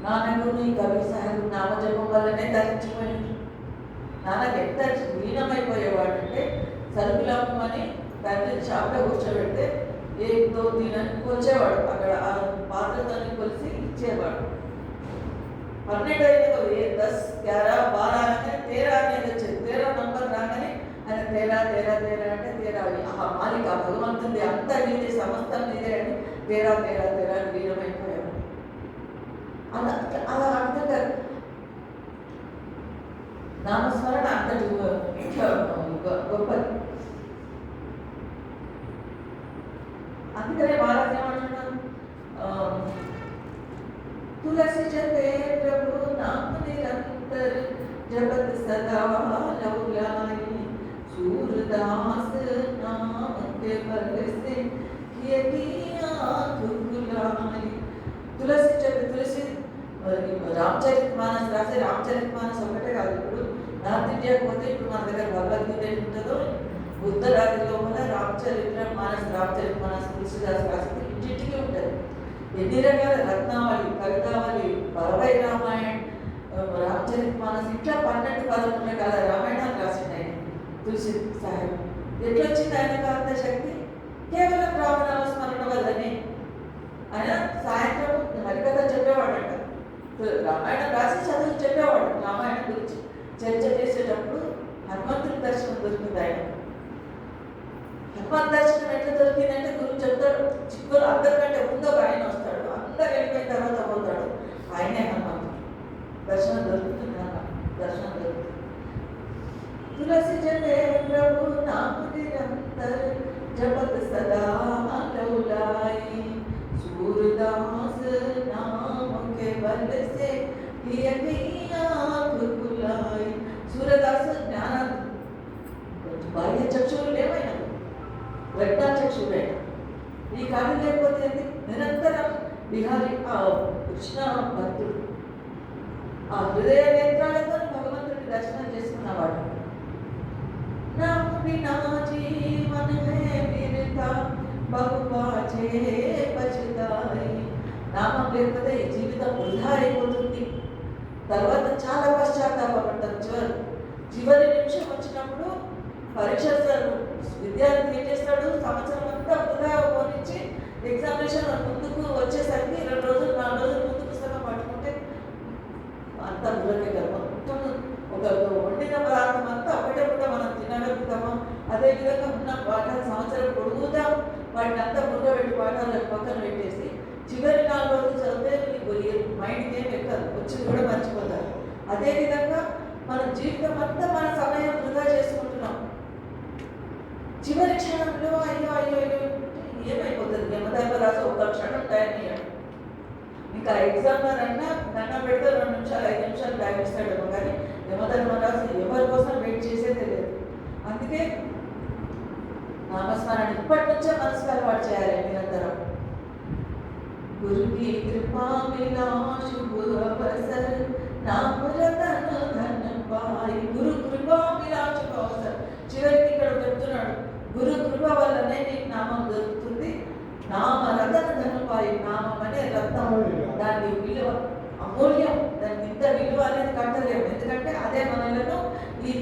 నాన్నకు ఈ కబీర్ సాహెబ్ నామజపం వల్లనే ధరించిపోయింది. నాన్నకు ఎంత లీనమైపోయేవాడంటే సరుకులమ్మని తండ్రిని షాప్లో కూర్చోబెడితే ఏదో దీనని కొలిచేవాడు. అక్కడ ఆ పాత్రతోని కొలిసి ఇచ్చేవాడు. 12 అయిన 10, 11, 12 అనగానే 13 అనేది వచ్చేది. 13 నంబర్ రాగానే ఆయన తేరా అంటే తేరా మాలిక భగవంతుడి అంతా నీదే, సమస్తం నీదే అని తేరా లీనమైపోయాడు. అలా అర్థంగా నామస్మరణ అంతటి గొప్పది. అందుకనే మహారాజ్ ఏమంటున్నాను, तुलसी जपे प्रभु नाम निरंतर जपत सदा लवलाई सूरदास नाम के बल से किए किया दुखलाई। तुलसी जपे तुलसी రామచరితమానస్ రాసే రామచరితమానస్ ఒకటే కాదు. ఇప్పుడు నార్త్ ఇండియాకి పోతే ఇప్పుడు మన దగ్గర భగవద్గీత ఉంటుందో ఉత్తరాది లోపల రామచరితమానస్ తులసిదాస్ రాసింది ఇంటింటికి ఉంటుంది. ఎన్ని రకాల రత్నావళి, కవితావళి, 40 రామాయణ్, రామచరితమానస్ ఇట్లా 12-11 రకాల రామాయణాలు రాసిండు ఆయన. తులసి సాహెబ్. ఎట్లొచ్చింది ఆయనకు అంత శక్తి? కేవలం రామనామస్మరణ వల్లనే. ఆయన సాయంత్రం హరికథ చెప్పేవాడంట, రామాయణం రాసి చదువు చెప్పేవాడు. రామాయణం గురించి చర్చ చేసేటప్పుడు హనుమంతుడి దర్శనం దొరికింది ఆయన. హనుమంత్ దర్శనం ఎట్లా దొరికిందంటే గురువు చెప్తాడు, చిక్కులు అందరికంటే ముందు ఒక ఆయన వస్తాడు, అందరు వెళ్ళిపోయిన తర్వాత పోతాడు, ఆయనే హనుమంతుడు. దర్శనం దొరుకుతుంది, దర్శనం దొరుకుతుంది. तुलसी जटे प्रभु नाम निरंतर जपत सदा लौलाई, सूरदास नाम के बल से आँख खुलाई. सूरदास ज्ञान బాహ్య చక్షువులు లేవైనా ప్రజ్ఞా చక్షువులే. ఈ కాదు లేకపోతే నిరంతరం విహారి ఆ కృష్ణ భక్తుడు ఆ హృదయ నేత్రాలతో భగవంతుడి దర్శనం చేసుకున్నవాడు. नाम बिना जीवन है बिरता बहुबाचे पछताई. నామం లేకపోతే ఈ జీవితం వృధా అయిపోతుంది. తర్వాత చాలా పశ్చాత్తాపడతారు. చివరి నిమిషం వచ్చినప్పుడు పరీక్ష విద్యార్థి ఏం చేస్తాడు, సంవత్సరం అంతా వృధా పోనిచ్చి ఎగ్జామినేషన్ ముందుకు వచ్చేసరికి 2 రోజులు 4 రోజులు ముందు పుస్తకం పట్టుకుంటే అంత వృధే కదా. మొత్తం ఒక వండిన పదార్థం అంతా ఒకటే పూట మనం తినగలుగుతామా? అదేవిధంగా ఉన్న పాఠాలు సంవత్సరం పొడుగుతా వాటిని అంతా పెట్టి పాఠాలు పక్కన పెట్టేసి చివరి 4 రోజులు చదివితే మైండ్కి ఏం ఎక్కదు, వచ్చి కూడా మర్చిపోతారు. అదేవిధంగా మన జీవితం అంతా మన సమయం వృధా చేసుకుంటున్నాం. చివరి క్షణంలో అయ్యో అయ్యో అయ్యో ఏమైపోతుంది? యమధర్మరాజు ఒక క్షణం టైం ఇవ్వడు. ఇంకా ఎగ్జామ్లర్ అన్నా దండం పెడితే 2 నిమిషాలు 5 నిమిషాలు టైం ఇస్తాడేమో, కానీ యమధర్మరాజు ఎవరి కోసం వెయిట్ చేసేదే లేదు. అందుకే నామస్మరణ ఇప్పటి నుంచే మనసుకు అలవాటు చేయాలి నిరంతరం. గురు की कृपा मिला शुभ अवसर नाम रतन धन पाई. గురు కృప మిలా శుభ అవసరం. చివరికి ఇక్కడ చెప్తున్నాడు, గురు కృప వల్లనే నీకు నామం దొరుకుతుంది. నామ రతన ధనుపాయి. నామం అనే రత్నం, దాని విలువ అమూల్యం, దానికి ఇంత విలువ అనేది కట్టలేము. ఎందుకంటే అదే మనలను ఈ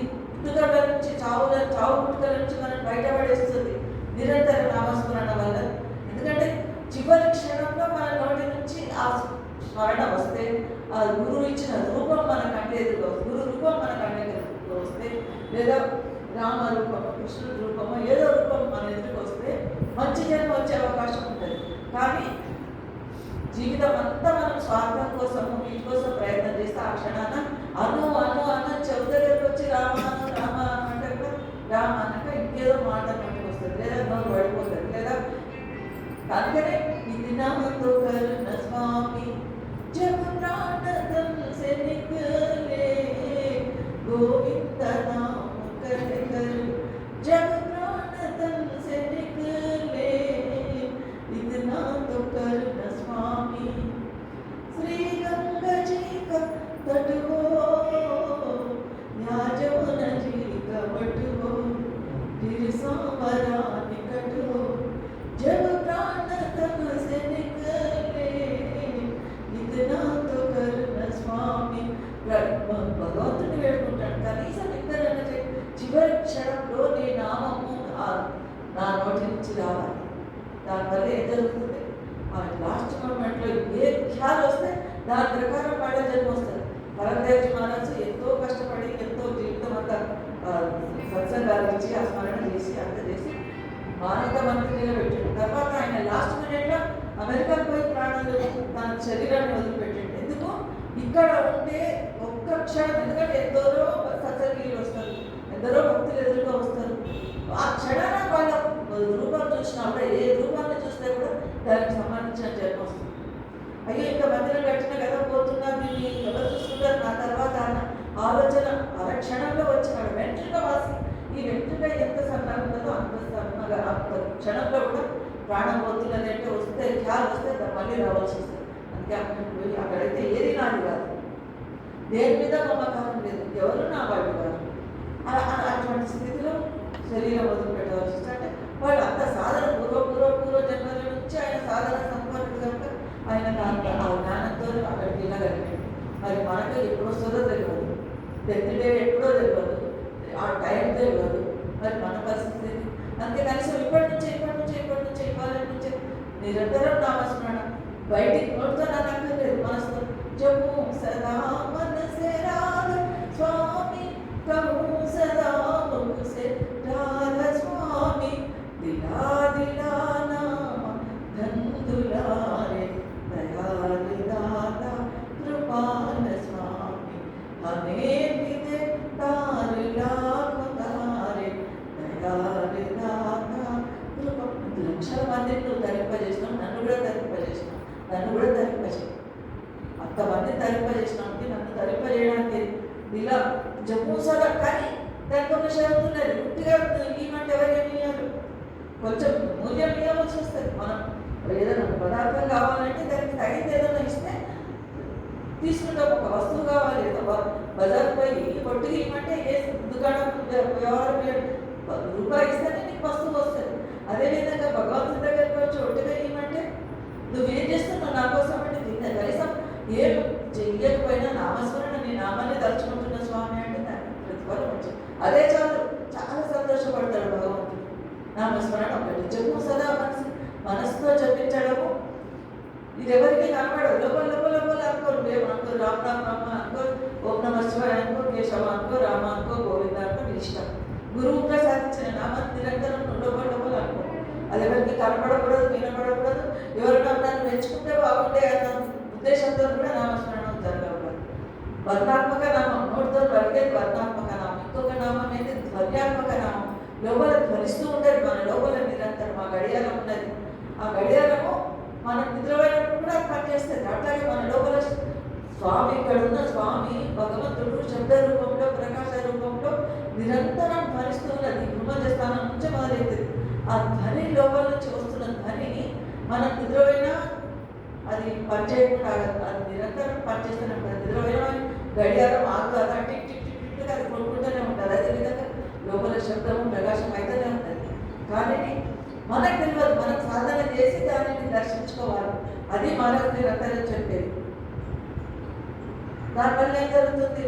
పుట్టుకల నుంచి చావు పుట్టుకల నుంచి మనం బయటపడేస్తుంది నిరంతర నామస్మరణ వల్ల. ఎందుకంటే చివరి క్షణంలో మన నోటి నుంచి ఆ స్మరణ వస్తే, ఆ గురువు ఇచ్చిన రూపం మన కంటే ఎదురుగా, గురు రూపం మన కంటే ఎదురుగా వస్తే, లేదా రామ రూపము కృష్ణుడి రూపము ఏదో రూపం మన ఎదురుకు వస్తే మంచి జన్మ వచ్చే అవకాశం ఉంటుంది. కానీ జీవితం అంతా మనం స్వార్థం కోసము వీటి కోసం ప్రయత్నం చేస్తే ఆ క్షణాన అను అను అన్న చెవు దగ్గరకు వచ్చి రామ రామ అంటే కూడా రామ అన్నాక ఇంకేదో మాట నోటికి వస్తుంది, లేదా నోరు పడిపోతుంది, లేదా అందుకనే ఇది నామతో కరుణ స్వామి జब प्राण तन से निकले गोविंद नाम कर कर, जब प्राण तन से निकले इतना तो करना स्वामी. श्री गंगा जी का तट हो या जमुना जी का वट हो, फिर सांवरा निकट हो, जब प्राण तन से निकले इतना तो करना स्वामी. భగవంతుని వేడుకుంటాడు. కనీసం ఇద్దరన్న చివరి క్షణంలో నీ నామము నా నోటి నుంచి రావాలి. దానివల్ల ఏం జరుగుతుంది? ఆ లాస్ట్ మూమెంట్లో ఏ ఖ్యాలు వస్తే దాని ప్రకారం మళ్ళీ జన్మ వస్తుంది. పరందేవ్ మహారాజు ఎంతో కష్టపడి ఎంతో జీవితం అంతా సత్సంగాలు ఇచ్చి ఆ స్మరణ చేసి అంత చేసి మానవ మంత్రి నిలబెట్టాడు. తర్వాత ఆయన లాస్ట్ మినిట్లో అమెరికా పోయి ప్రాణాలు తన శరీరాన్ని వదిలిపెట్టాడు. ఎందుకు? ఇక్కడ ఉంటే ఒక్క క్షణం, ఎందుకంటే ఎందరో సత్సంగీలు వస్తారు, ఎందరో భక్తులు ఎదురుగా వస్తారు. ఆ క్షణాన వాళ్ళ రూపం చూసినప్పుడు ఏ రూపాన్ని చూస్తే కూడా దానికి సంబంధించిన జన్మ వస్తుంది. అయ్యో ఇంత మందిరం కట్టిన కదా పోతున్నా, దీన్ని ఎవరు చూసుకుంటారు నా తర్వాత అన్న ఆలోచన క్షణంలో వచ్చినాడు. వెంట్రుక వాసి, ఈ వెంట్రుక ఎంత సన్నగా ఉంటుందో అంత సన్నగా అంత క్షణంలో కూడా ప్రాణం పోతున్నది అంటే వస్తే ఖ్యాలు వస్తే మళ్ళీ రావాల్సి వస్తుంది. అందుకే అక్కడికి పోయి అక్కడైతే ఏది నాది కాదు, దేని మీద మమకారం లేదు, ఎవరు నా వాళ్ళు కాదు. అటువంటి స్థితిలో శరీరం వదిలిపెట్టవలసి వస్తుంది. అంటే వాళ్ళు అంత సాధన పూర్వ జన్మల నుంచి ఆయన సాధన సంపన్నుడు కనుక ఆయన ఆ జ్ఞానంతో అక్కడికి వెళ్ళగలిగాడు. మరి మనకు ఎప్పుడు వస్తుందో తెలియదు, డెత్ డే ఎప్పుడో తెలియదు, ఆ టైం తెలియదు. నిరంతరం నామస్మరణ. బయటికి నోటితో అనక్కర్లేదు, మనసుతో జపము సదా మనసే రాధ స్వామి, कहूँ सदा मुख से राधा स्वामी, दिला दिला नाम धन दुलारे, दयाल दाता कृपाल स्वामी, हमें भी दे तार लाख तारे, दयाल दाता कृपा. లక్షల మందిని నువ్వు ధరింపజేసినావు, నన్ను కూడా ధరింపజేసినావు, నన్ను కూడా ధరింపజేసినావు. అంతమందిని ధరింపజేసినావు, నన్ను ధరింపజేయడానికి ఇలా జమ్ము సదా. కానీ దానికి ఒక షరతు ఉన్నది, గుర్తుగా ఇవ్వమంటే ఎవరికైనా ఇవ్వాలి, కొంచెం మూల్యం ఇవ్వవలసి వస్తుంది. మనం ఏదైనా పదార్థం కావాలంటే దానికి తగింది ఏదైనా ఇస్తే తీసుకుంటాం. ఒక వస్తువు కావాలి, బజార్ పోయి కొట్టుకి ఇవ్వమంటే ఏ దుకాణం వ్యవహారం రూపాయి ఇస్తేనే నీకు వస్తువు వస్తుంది. అదేవిధంగా భగవంతుని దగ్గరికి వచ్చి ఒట్టుగా ఇవ్వమంటే నువ్వేం చేస్తున్నావు నా కోసం అంటే తిన్న కనీసం ఏం చెయ్యకపోయినా నామస్మరణ, నీ నామాన్ని తలుచుకుంటున్న స్వామి అంటే దానికి ప్రతిఫలం వచ్చింది. అదే చాలు, చాలా సంతోషపడతాడు భగవంతుడు. నామస్మరణ ఒకటి జమ్ము సదా మనసుతో జపించడము. ఇది ఎవరికి కనబడదు, లోపల లోపల లోపల అనుకోరు, మేము అనుకో రామ్ రామ్ రామ అనుకో, ఓం నమ శివాయ అనుకో, కేశవ అనుకో, రామ అనుకో, గోవింద అనుకో, నీ ఇష్టం. గురువు ప్రసాదించిన నామాన్ని నిరంతరం లోపల లోపల అనుకో. అది ఎవరికి కనపడకూడదు, వినపడకూడదు. ఎవరైనా నన్ను మెచ్చుకుంటే బాగుండే అన్న ఉద్దేశంతో కూడా నామస్మరణం జరగకూడదు. వర్ణాత్మక నామం, నోటితో పలికేది వర్ణాత్మక నామం. ఇంకొక నామం ఏంటి? ధ్వన్యాత్మక నామం. లోపల ధ్వనిస్తూ ఉంటుంది, మన లోపల నిరంతరం ఆ గడియారం ఉన్నది. ఆ గడియారము మనం నిద్రపోయినప్పుడు కూడా పనిచేస్తుంది. అట్లాగే మన లోపల స్వామి, ఇక్కడ ఉన్న స్వామి భగవంతుడు శబ్ద రూపంలో, ప్రకాశ రూపంలో నిరంతరం ధ్వనిస్తూ ఉన్నది. భూమధ్య స్థానం నుంచి మొదలవుతుంది. ఆ ధ్వని లోపల నుంచి వస్తున్న ధ్వనిని మనం నిద్రపోయినా అది పనిచేయకుండా అది నిరంతరం పనిచేస్తూనే ఉంటుంది. నిద్రపోయినా గడియారం ఆగు అలా టిక్ టిక్ టిక్ టిక్ అది కొనుక్కుంటూనే ఉంటుంది. అదేవిధంగా లోపల శబ్దము ప్రకాశం అయితేనే ఉంటుంది. కానీ మనకు తెలియదు, మనం సాధన చేసి దానిని దర్శించుకోవాలి. అది మనకు నిరంతరం చెప్పేది. దానివల్ల ఏం జరుగుతుంది?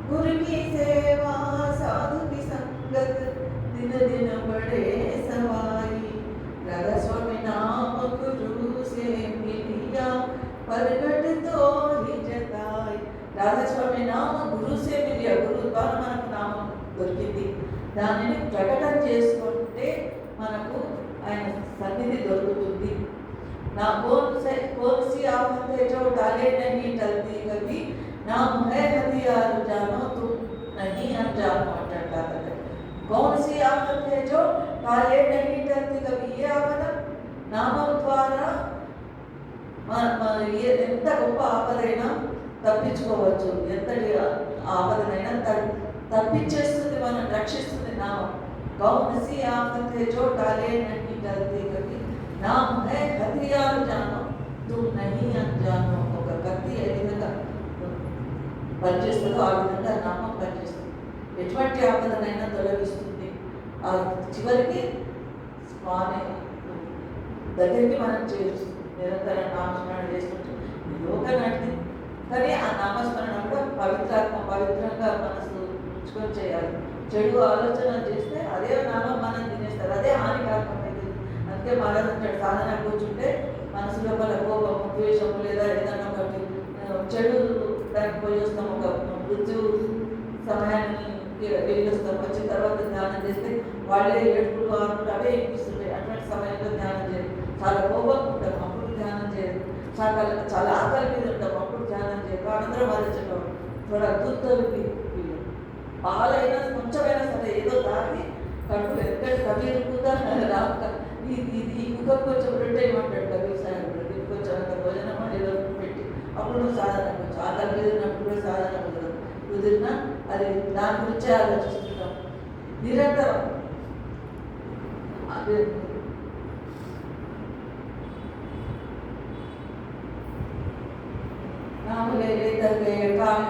గురుకి సేవ సాధుకి సంగత్ దిన దిన బడే సవాయి, राधा स्वामी नाम गुरु से मिलिया परगट तो ही जताई. राधा स्वामी नाम गुरु से मिलिया, गुरु ద్వారా మనకు నామం దొరికింది. దానిని ప్రకటన చేసుకుంటే మనకు ఆయన సన్నిధి దొరుకుతుంది. నా కోసి ఆఫతే జో डाले नहीं टलती कभी, नाम है हथियार जानो तुम नहीं अनजानो అంటారు. कौन सी आफत है जो टाले नहीं टलती कभी? ये ఆపద నామం ద్వారా ఎంత గొప్ప ఆపదైనా తప్పించుకోవచ్చు. ఎంతటి ఆపదనైనా తప్పించేస్తుంది, మనం రక్షిస్తుంది నామం. कौन सी आफत है जो टाले नहीं टलती कभी, नाम है हथियार जानो तुम नहीं अनजानो. ఒక కత్తి ఏ విధంగా పనిచేస్తుందో ఆ విధంగా నామం పనిచేస్తుంది. ఎటువంటి ఆపదనైనా తొలగిస్తుంది. ఆ చివరికి స్వామి దగ్గరికి మనం చేరుస్తుంది. నిరంతరం నామస్మరణ చేస్తుంటే యోగ నడిది. కానీ ఆ నామస్మరణ కూడా పవిత్రంగా మనసు ఉంచుకొని చేయాలి. చెడు ఆలోచన చేస్తే అదే నామం మనం తినేస్తారు, అదే హానికారకమైంది. అందుకే మహారాజు అంటాడు, సాధన కూర్చుంటే మనసు లోపల కోపము, ద్వేషము లేదా ఏదైనా ఒకటి చెడు దానికి పోయి వస్తాం. ఒక మృత్యు సమయాన్ని వెళ్ళొస్తాం, వచ్చిన తర్వాత ధ్యానం చేస్తే వాళ్ళే ఏడుపులు ఆడుకుంటూ అవే వినిపిస్తుంటాయి. అటువంటి సమయంలో ధ్యానం చేయాలి. చాలా కోపంగా ఉంటాం, అప్పుడు ధ్యానం చేయాలి. చాలా ఆకలి మీద ఉంటాం, అప్పుడు ధ్యానం చేయాలి. అందరం వదిలించడం थोड़ा दूध तो పాలైనా కొంచెమైనా సరే ఏదో తాగి కడుపు ఎక్కడ కవి రుక్కుదా రాక ఈ కుక్క కొంచెం రొట్టె ఏమంటాడు కవి సాయంత్రం ఇది కొంచెం అంత భోజనం ఏదో పెట్టి అప్పుడు నువ్వు సాధన కొంచెం ఆకలి మీద ఉన్నప్పుడు కూడా సాధన కుదిరినా అది దాని గురించే ఆలోచిస్తుంటాం నిరంతరం. అదే నామలే లేదలే కామె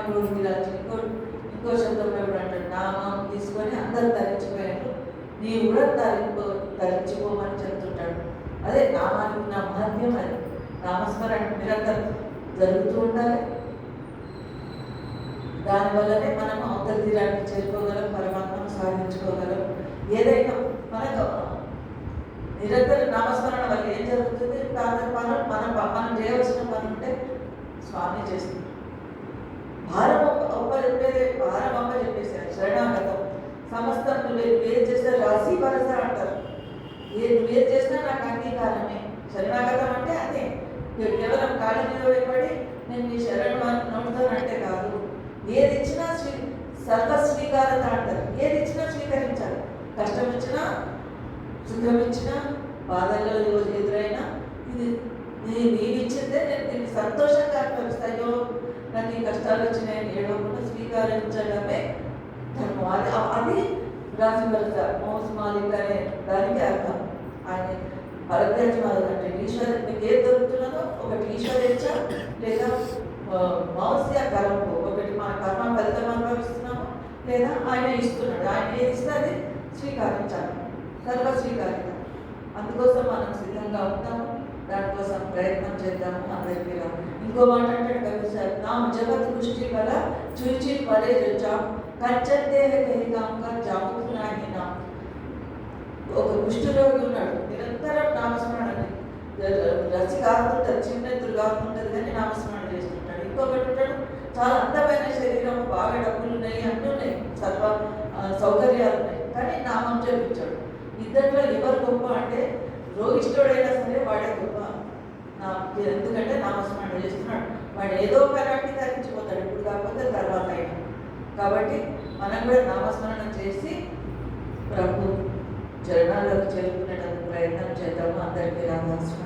ఇంకో శబ్దంలో కూడా అంటాడు, నామం తీసుకొని అందరూ ధరించిపోయారు, నీవు కూడా ధరించిపోమని చెప్తుంటాడు. అదే నామానికి ఉన్న మహత్యం. అది నామస్మరణ నిరంతరం జరుగుతూ ఉండాలి. దానివల్లనే మనం అవతల తీరానికి చేరుకోగలం, పరమాత్మను సాధించుకోగలం. ఏదైనా మనకు నిరంతర నామస్మరణ వల్ల ఏం జరుగుతుంది? మనం చేయవలసిన పని ఉంటే స్వామి చేస్తుంది. భారం అప్ప చెప్పేశారు. శరణాగతం సమస్తం నువ్వేం చేస్తే రాసి భరస అంటారు. నువ్వేం చేసినా నాకు అంగీకారమే. శరణాగతం అంటే అదే, కేవలం కాళ్ళ మీద పడి నేను మీ శరణు నమ్ముతానంటే కాదు. ఏది ఇచ్చినా సర్వస్వీకారత అంటారు. ఏది ఇచ్చినా స్వీకరించాలి. కష్టం ఇచ్చినా, సుఖం ఇచ్చినా, బాధల్లో ఎదురైనా ఇది నీవు ఇచ్చిందే నేను దీన్ని సంతోషంగా అనుభవిస్తాయో. నాకు ఈ కష్టాలు వచ్చినాయని ఏడవకుండా స్వీకరించడమే ధర్మం. అది రాసి వలస మోసమాలిక అనే దానికి అర్థం. ఆయన పరధ్యాత్మాలు అంటే మీకు ఏది దొరుకుతున్నదో ఒకటి ఈశ్వరేచ్ఛ లేదా మౌస్య కర్మకు, ఒకటి మన కర్మ ఫలితం అనుభవిస్తున్నాము లేదా ఆయన ఇస్తున్నాడు. ఆయన ఏది ఇస్తే అది స్వీకరించాలి, సర్వస్వీకారిత. అందుకోసం మనం సిద్ధంగా ఉంటాము, దానికోసం ప్రయత్నం చేద్దాము. అందరికీ ఇంకో మాట అంటాడు కవి సార్, నా జగత్ దృష్టి వల్ల చూచి పరే జొచ్చాం కంచంతే కహికాంగా జాముకున్నాహినా. ఒక కుష్ఠరోగి ఉన్నాడు, నిరంతరం నామస్మరణని రసి కారుతుంటుంది, చిన్నెత్తులు కారుతుంటుంది కానీ నామస్మరణ చేస్తుంటాడు. ఇంకొకటి ఉంటాడు, చాలా అందమైన శరీరం, బాగా డబ్బులు ఉన్నాయి, అన్నీ ఉన్నాయి, సర్వ సౌకర్యాలు ఉన్నాయి, కానీ నామం జపించాడు. ఇద్దరిలో ఎవరు గొప్ప అంటే రోగిష్ఠుడైనా సరే వాడే గొప్ప. ఎందుకంటే నామస్మరణ చేస్తున్నాడు. వాడు ఏదో ఒకటి తగ్గించిపోతాడు, ఇప్పుడు కాకపోతే తర్వాత అయినా. కాబట్టి మనం కూడా నామస్మరణ చేసి ప్రభు చరణాలకు చేరుకునేటందుకు ప్రయత్నం చేద్దాము. అందరికీ రావాల్సిన